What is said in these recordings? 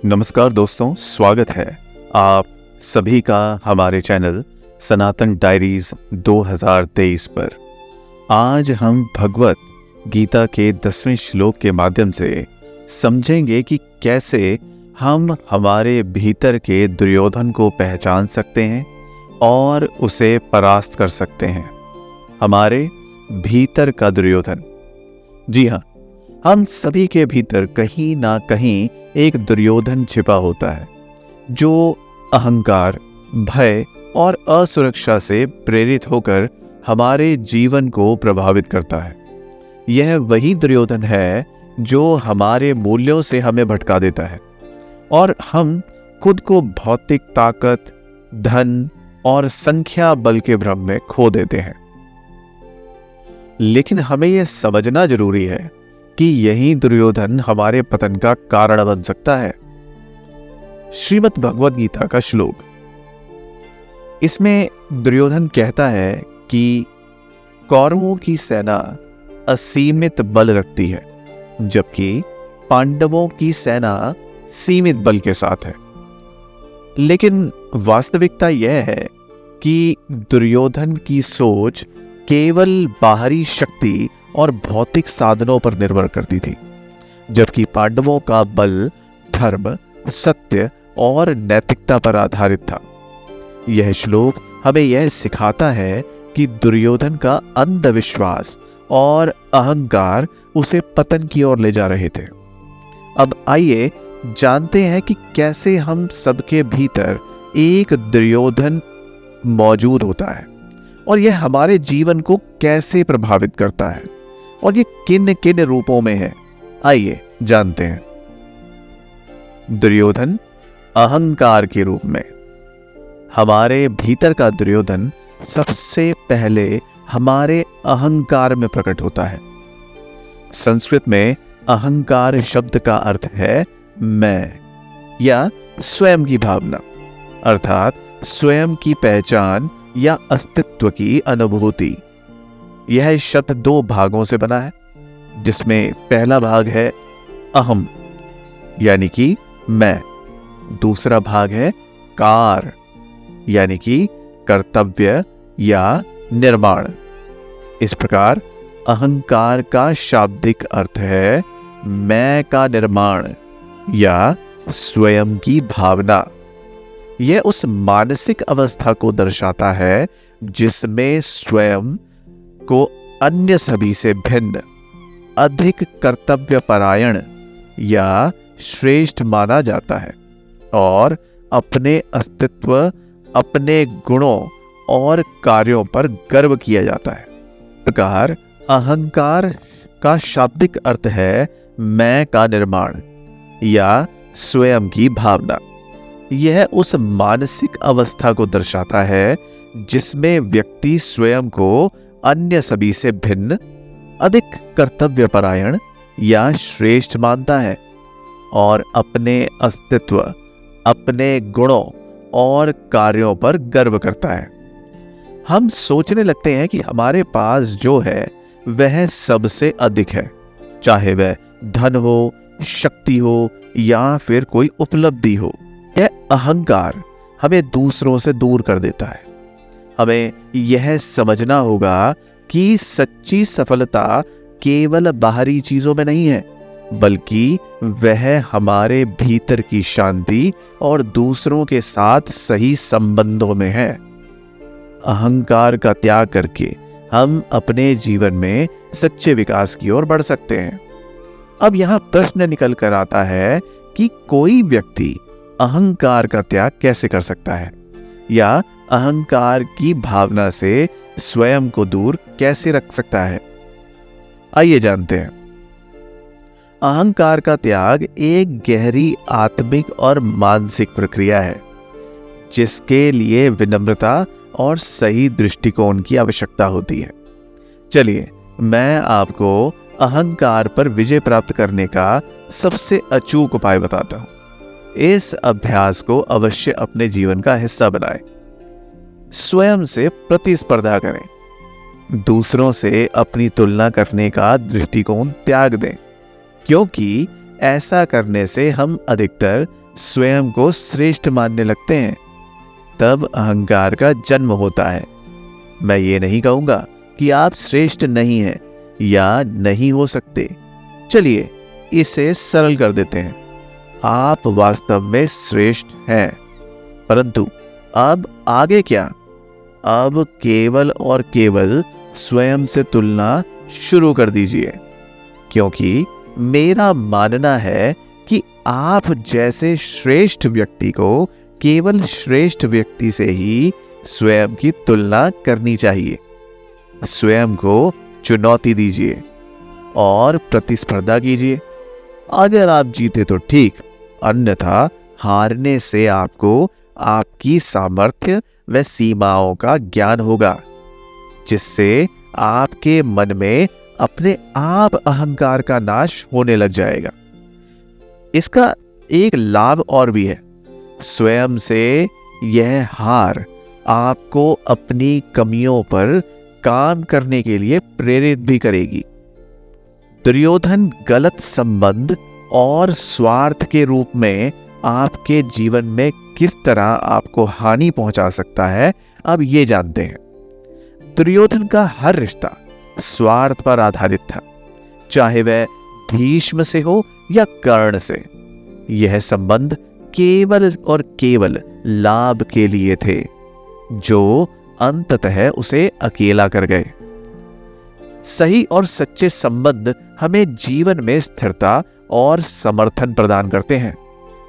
नमस्कार दोस्तों, स्वागत है आप सभी का हमारे चैनल सनातन डायरीज 2023 पर। आज हम भगवत गीता के 10वें श्लोक के माध्यम से समझेंगे कि कैसे हम हमारे भीतर के दुर्योधन को पहचान सकते हैं और उसे परास्त कर सकते हैं। हमारे भीतर का दुर्योधन, जी हाँ, हम सभी के भीतर कहीं ना कहीं एक दुर्योधन छिपा होता है जो अहंकार, भय और असुरक्षा से प्रेरित होकर हमारे जीवन को प्रभावित करता है। यह वही दुर्योधन है जो हमारे मूल्यों से हमें भटका देता है और हम खुद को भौतिक ताकत, धन और संख्या बल के भ्रम में खो देते हैं। लेकिन हमें यह समझना जरूरी है कि यही दुर्योधन हमारे पतन का कारण बन सकता है। श्रीमद् भगवद गीता का श्लोक, इसमें दुर्योधन कहता है कि कौरवों की सेना असीमित बल रखती है जबकि पांडवों की सेना सीमित बल के साथ है। लेकिन वास्तविकता यह है कि दुर्योधन की सोच केवल बाहरी शक्ति और भौतिक साधनों पर निर्भर करती थी, जबकि पांडवों का बल धर्म, सत्य और नैतिकता पर आधारित था। यह श्लोक हमें यह सिखाता है कि दुर्योधन का अंधविश्वास और अहंकार उसे पतन की ओर ले जा रहे थे। अब आइए जानते हैं कि कैसे हम सबके भीतर एक दुर्योधन मौजूद होता है और यह हमारे जीवन को कैसे प्रभावित करता है और ये किन किन रूपों में है। आइए जानते हैं। दुर्योधन अहंकार के रूप में। हमारे भीतर का दुर्योधन सबसे पहले हमारे अहंकार में प्रकट होता है। संस्कृत में अहंकार शब्द का अर्थ है मैं या स्वयं की भावना, अर्थात स्वयं की पहचान या अस्तित्व की अनुभूति। यह शब्द दो भागों से बना है, जिसमें पहला भाग है अहम यानी कि मैं, दूसरा भाग है कार यानी कि कर्तव्य या निर्माण। इस प्रकार अहंकार का शाब्दिक अर्थ है मैं का निर्माण या स्वयं की भावना। यह उस मानसिक अवस्था को दर्शाता है जिसमें स्वयं को अन्य सभी से भिन्न, अधिक कर्तव्यपरायण या श्रेष्ठ माना जाता है और अपने अस्तित्व, अपने गुणों और कार्यों पर गर्व किया जाता है। इस प्रकार अहंकार का शाब्दिक अर्थ है मैं का निर्माण या स्वयं की भावना। यह उस मानसिक अवस्था को दर्शाता है जिसमें व्यक्ति स्वयं को अन्य सभी से भिन्न, अधिक कर्तव्यपरायण या श्रेष्ठ मानता है और अपने अस्तित्व, अपने गुणों और कार्यों पर गर्व करता है। हम सोचने लगते हैं कि हमारे पास जो है वह सबसे अधिक है, चाहे वह धन हो, शक्ति हो या फिर कोई उपलब्धि हो। यह अहंकार हमें दूसरों से दूर कर देता है। हमें यह समझना होगा कि सच्ची सफलता केवल बाहरी चीजों में नहीं है, बल्कि वह हमारे भीतर की शांति और दूसरों के साथ सही संबंधों में है। अहंकार का त्याग करके हम अपने जीवन में सच्चे विकास की ओर बढ़ सकते हैं। अब यहां प्रश्न निकल कर आता है कि कोई व्यक्ति अहंकार का त्याग कैसे कर सकता है या अहंकार की भावना से स्वयं को दूर कैसे रख सकता है। आइए जानते हैं। अहंकार का त्याग एक गहरी आत्मिक और मानसिक प्रक्रिया है जिसके लिए विनम्रता और सही दृष्टिकोण की आवश्यकता होती है। चलिए मैं आपको अहंकार पर विजय प्राप्त करने का सबसे अचूक उपाय बताता हूं। इस अभ्यास को अवश्य अपने जीवन का हिस्सा बनाएं। स्वयं से प्रतिस्पर्धा करें। दूसरों से अपनी तुलना करने का दृष्टिकोण त्याग दें, क्योंकि ऐसा करने से हम अधिकतर स्वयं को श्रेष्ठ मानने लगते हैं। तब अहंकार का जन्म होता है। मैं ये नहीं कहूंगा कि आप श्रेष्ठ नहीं हैं या नहीं हो सकते। चलिए इसे सरल कर देते हैं। आप वास्तव में श्रेष्ठ हैं, परंतु अब आगे क्या? अब केवल और केवल स्वयं से तुलना शुरू कर दीजिए, क्योंकि मेरा मानना है कि आप जैसे श्रेष्ठ व्यक्ति को केवल श्रेष्ठ व्यक्ति से ही स्वयं की तुलना करनी चाहिए। स्वयं को चुनौती दीजिए और प्रतिस्पर्धा कीजिए। अगर आप जीते तो ठीक, अन्यथा हारने से आपको आपकी सामर्थ्य व सीमाओं का ज्ञान होगा, जिससे आपके मन में अपने आप अहंकार का नाश होने लग जाएगा। इसका एक लाभ और भी है। स्वयं से यह हार आपको अपनी कमियों पर काम करने के लिए प्रेरित भी करेगी। दुर्योधन गलत संबंध और स्वार्थ के रूप में आपके जीवन में किस तरह आपको हानि पहुंचा सकता है, अब ये जानते हैं। दुर्योधन का हर रिश्ता स्वार्थ पर आधारित था, चाहे वह भीष्म से हो या कर्ण से। यह संबंध केवल और केवल लाभ के लिए थे, जो अंततः उसे अकेला कर गए। सही और सच्चे संबंध हमें जीवन में स्थिरता और समर्थन प्रदान करते हैं,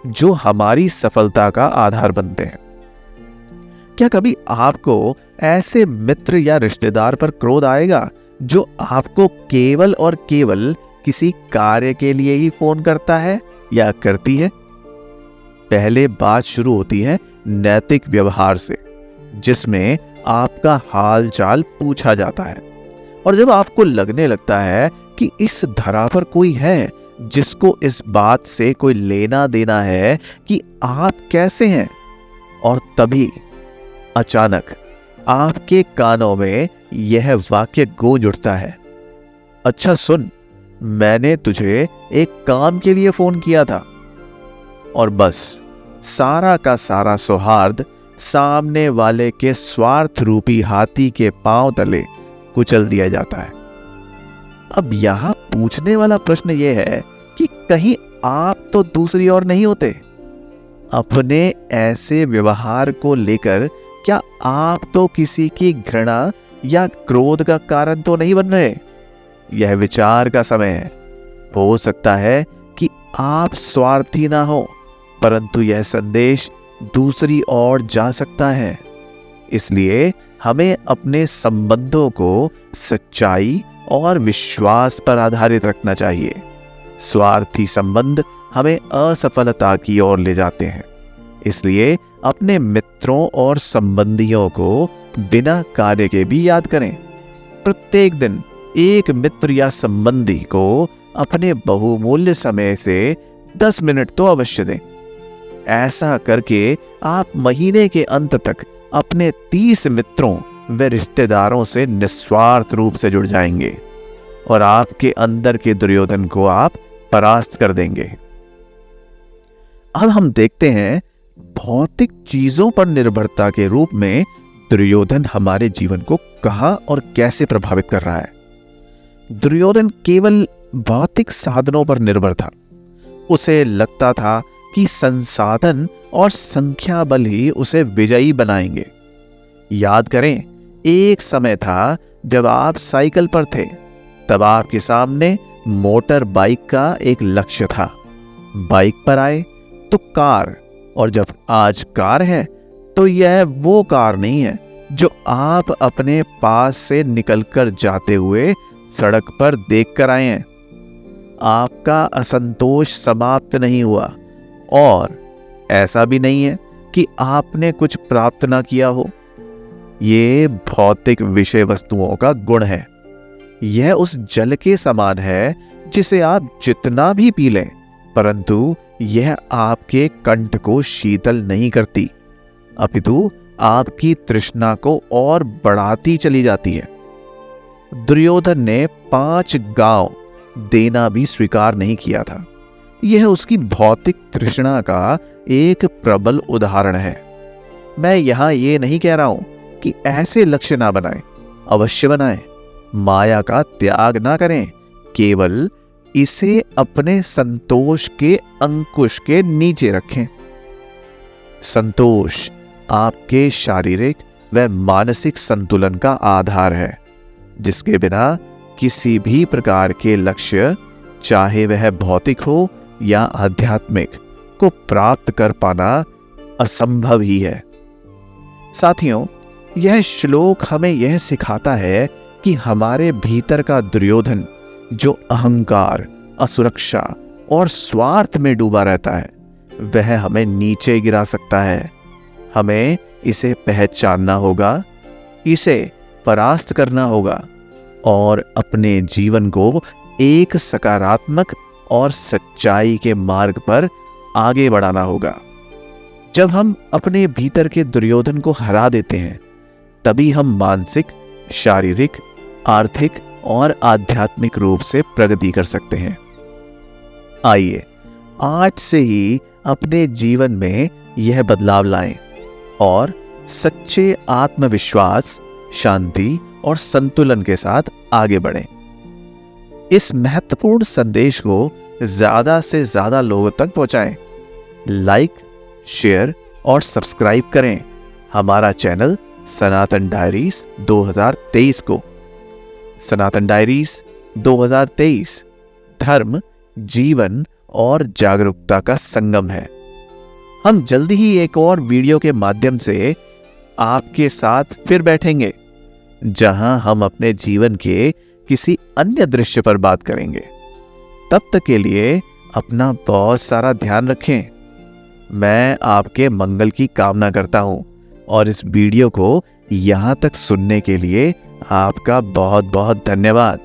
जो हमारी सफलता का आधार बनते हैं। क्या कभी आपको ऐसे मित्र या रिश्तेदार पर क्रोध आएगा जो आपको केवल और केवल किसी कार्य के लिए ही फोन करता है या करती है? पहले बात शुरू होती है नैतिक व्यवहार से, जिसमें आपका हाल चाल पूछा जाता है। और जब आपको लगने लगता है कि इस धरा पर कोई है जिसको इस बात से कोई लेना देना है कि आप कैसे हैं, और तभी अचानक आपके कानों में यह वाक्य गूंज उठता है, अच्छा सुन, मैंने तुझे एक काम के लिए फोन किया था। और बस सारा का सारा सौहार्द सामने वाले के स्वार्थ रूपी हाथी के पांव तले कुचल दिया जाता है। अब यहां पूछने वाला प्रश्न यह है कि कहीं आप तो दूसरी ओर नहीं होते? अपने ऐसे व्यवहार को लेकर क्या आप तो किसी की घृणा या क्रोध का कारण तो नहीं बन रहे? यह विचार का समय है। हो सकता है कि आप स्वार्थी ना हो, परंतु यह संदेश दूसरी ओर जा सकता है। इसलिए हमें अपने संबंधों को सच्चाई और विश्वास पर आधारित रखना चाहिए। स्वार्थी संबंध हमें असफलता की ओर ले जाते हैं। इसलिए अपने मित्रों और संबंधियों को बिना कार्य के भी याद करें। प्रत्येक दिन एक मित्र या संबंधी को अपने बहुमूल्य समय से 10 मिनट तो अवश्य दें। ऐसा करके आप महीने के अंत तक अपने 30 मित्रों व रिश्तेदारों से निस्वार्थ रूप से जुड़ जाएंगे और आपके अंदर के दुर्योधन को आप परास्त कर देंगे। अब हम देखते हैं भौतिक चीजों पर निर्भरता के रूप में दुर्योधन हमारे जीवन को कहां और कैसे प्रभावित कर रहा है। दुर्योधन केवल भौतिक साधनों पर निर्भर था। उसे लगता था कि संसाधन और संख्या बल ही उसे विजयी बनाएंगे। याद करें, एक समय था जब आप साइकिल पर थे, तब आपके सामने मोटर बाइक का एक लक्ष्य था। बाइक पर आए तो कार, और जब आज कार है तो यह वो कार नहीं है जो आप अपने पास से निकलकर जाते हुए सड़क पर देखकर आए हैं। आपका असंतोष समाप्त नहीं हुआ और ऐसा भी नहीं है कि आपने कुछ प्राप्त ना किया हो। ये भौतिक विषय वस्तुओं का गुण है। यह उस जल के समान है जिसे आप जितना भी पी लें, परंतु यह आपके कंठ को शीतल नहीं करती, अपितु आपकी तृष्णा को और बढ़ाती चली जाती है। दुर्योधन ने 5 गांव देना भी स्वीकार नहीं किया था। यह उसकी भौतिक तृष्णा का एक प्रबल उदाहरण है। मैं यहां ये नहीं कह रहा हूं कि ऐसे लक्ष्य ना बनाएं, अवश्य बनाएं। माया का त्याग ना करें, केवल इसे अपने संतोष के अंकुश के नीचे रखें। संतोष आपके शारीरिक व मानसिक संतुलन का आधार है, जिसके बिना किसी भी प्रकार के लक्ष्य, चाहे वह भौतिक हो या आध्यात्मिक, को प्राप्त कर पाना असंभव ही है। साथियों, यह श्लोक हमें यह सिखाता है कि हमारे भीतर का दुर्योधन, जो अहंकार, असुरक्षा और स्वार्थ में डूबा रहता है, वह हमें नीचे गिरा सकता है। हमें इसे पहचानना होगा, इसे परास्त करना होगा और अपने जीवन को एक सकारात्मक और सच्चाई के मार्ग पर आगे बढ़ाना होगा। जब हम अपने भीतर के दुर्योधन को हरा देते हैं, तभी हम मानसिक, शारीरिक, आर्थिक और आध्यात्मिक रूप से प्रगति कर सकते हैं। आइए आज से ही अपने जीवन में यह बदलाव लाएं और सच्चे आत्मविश्वास, शांति और संतुलन के साथ आगे बढ़ें। इस महत्वपूर्ण संदेश को ज्यादा से ज्यादा लोगों तक पहुंचाएं। लाइक, शेयर और सब्सक्राइब करें हमारा चैनल सनातन डायरीज 2023 को। सनातन डायरीज 2023 धर्म, जीवन और जागरूकता का संगम है। हम जल्दी ही एक और वीडियो के माध्यम से आपके साथ फिर बैठेंगे, जहां हम अपने जीवन के किसी अन्य दृश्य पर बात करेंगे। तब तक के लिए अपना बहुत सारा ध्यान रखें। मैं आपके मंगल की कामना करता हूं और इस वीडियो को यहां तक सुनने के लिए आपका बहुत बहुत धन्यवाद।